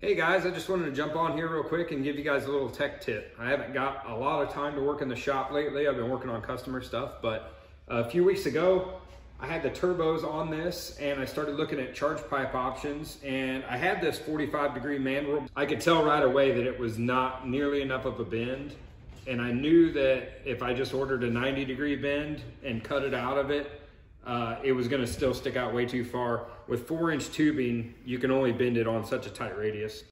Hey guys, I just wanted to jump on here real quick and give you guys a little tech tip. I haven't got a lot of time to work in the shop lately. I've been working on customer stuff, but a few weeks ago, I had the turbos on this and I started looking at charge pipe options, and I had this 45-degree manual. I could tell right away that it was not nearly enough of a bend, and I knew that if I just ordered a 90-degree bend and cut it out of it, it was gonna still stick out way too far. With 4-inch tubing, you can only bend it on such a tight radius.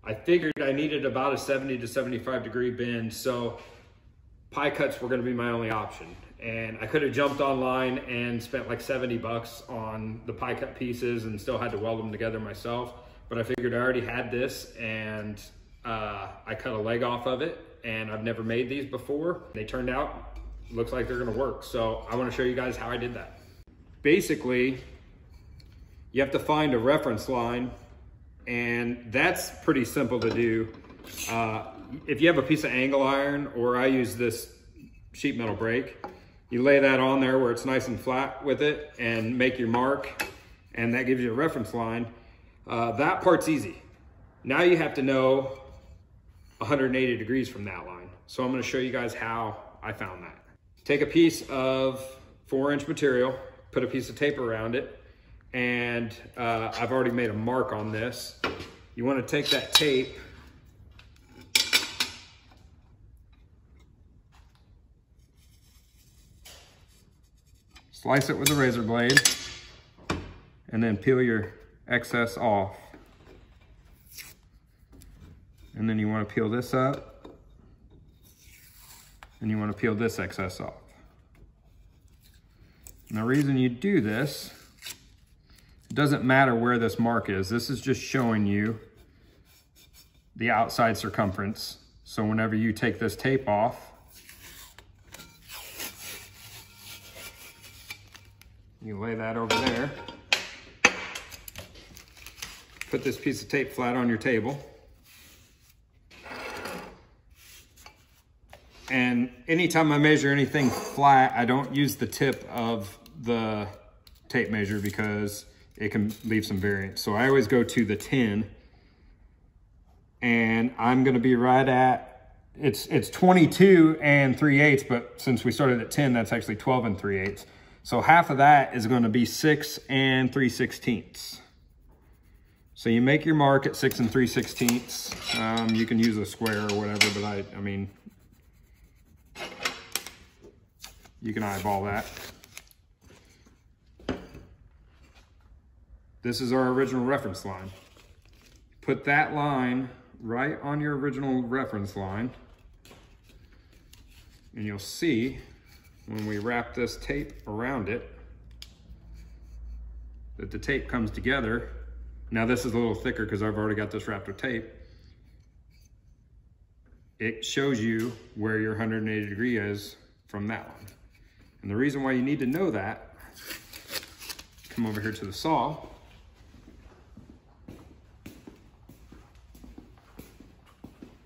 I figured I needed about a 70 to 75 degree bend, so pie cuts were gonna be my only option. And I could have jumped online and spent like 70 bucks on the pie cut pieces and still had to weld them together myself. But I figured I already had this, and I cut a leg off of it, and I've never made these before. They turned out, looks like they're gonna work. So I wanna show you guys how I did that. Basically, you have to find a reference line, and that's pretty simple to do. If you have a piece of angle iron, or I use this sheet metal brake, you lay that on there where it's nice and flat with it and make your mark, and that gives you a reference line. That part's easy. Now you have to know 180 degrees from that line. So I'm gonna show you guys how I found that. Take a piece of 4-inch material, put a piece of tape around it, and I've already made a mark on this. You want to take that tape, slice it with a razor blade, and then peel your excess off. And then you want to peel this up, and you want to peel this excess off. And the reason you do this, it doesn't matter where this mark is. This is just showing you the outside circumference. So whenever you take this tape off, you lay that over there, put this piece of tape flat on your table. And anytime I measure anything flat, I don't use the tip of the tape measure because it can leave some variance. So I always go to the 10, and I'm gonna be right at, it's 22 and 3/8, but since we started at 10, that's actually 12 and 3/8. So half of that is gonna be 6 and 3/16. So you make your mark at 6 and 3/16. You can use a square or whatever, but I mean, you can eyeball that. This is our original reference line. Put that line right on your original reference line, and you'll see when we wrap this tape around it that the tape comes together. Now this is a little thicker because I've already got this wrapped with tape. It shows you where your 180 degree is from that one. And the reason why you need to know that, come over here to the saw.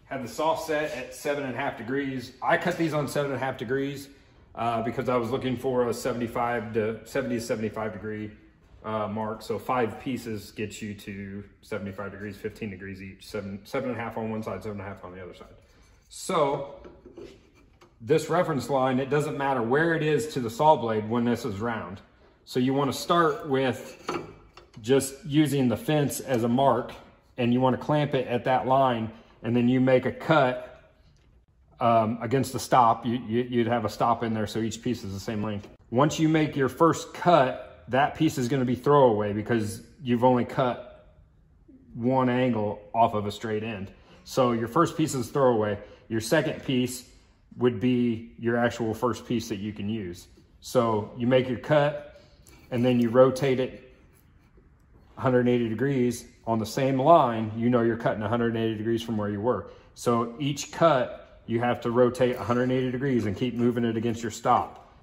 Had the saw set at 7.5 degrees. I cut these on 7.5 degrees because I was looking for a 70 to 75 degree mark. So 5 pieces gets you to 75 degrees, 15 degrees each. 7.5 on one side, 7.5 on the other side. So this reference line, it doesn't matter where it is to the saw blade when this is round. So you want to start with just using the fence as a mark, and you want to clamp it at that line, and then you make a cut against the stop. You'd have a stop in there, so each piece is the same length. Once you make your first cut, that piece is going to be throwaway because you've only cut one angle off of a straight end. So your first piece is throwaway. Your second piece would be your actual first piece that you can use. So you make your cut, and then you rotate it 180 degrees on the same line. You know you're cutting 180 degrees from where you were. So each cut, you have to rotate 180 degrees and keep moving it against your stop.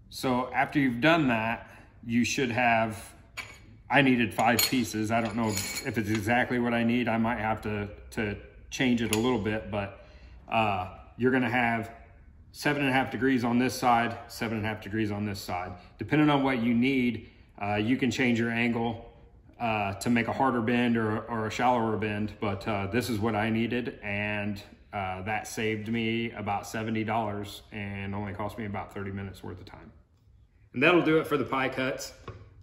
So after you've done that, you should have, I needed 5 pieces. I don't know if it's exactly what I need. I might have to change it a little bit, but you're gonna have 7.5 degrees on this side, 7.5 degrees on this side. Depending on what you need, you can change your angle to make a harder bend or a shallower bend, but this is what I needed, and that saved me about $70 and only cost me about 30 minutes worth of time. And that'll do it for the pie cuts.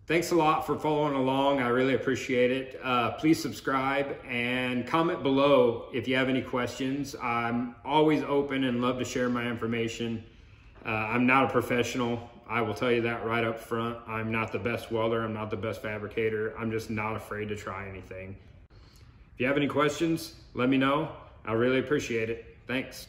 Thanks a lot for following along. I really appreciate it. Please subscribe and comment below if you have any questions. I'm always open and love to share my information. I'm not a professional. I will tell you that right up front. I'm not the best welder. I'm not the best fabricator. I'm just not afraid to try anything. If you have any questions, let me know. I really appreciate it. Thanks.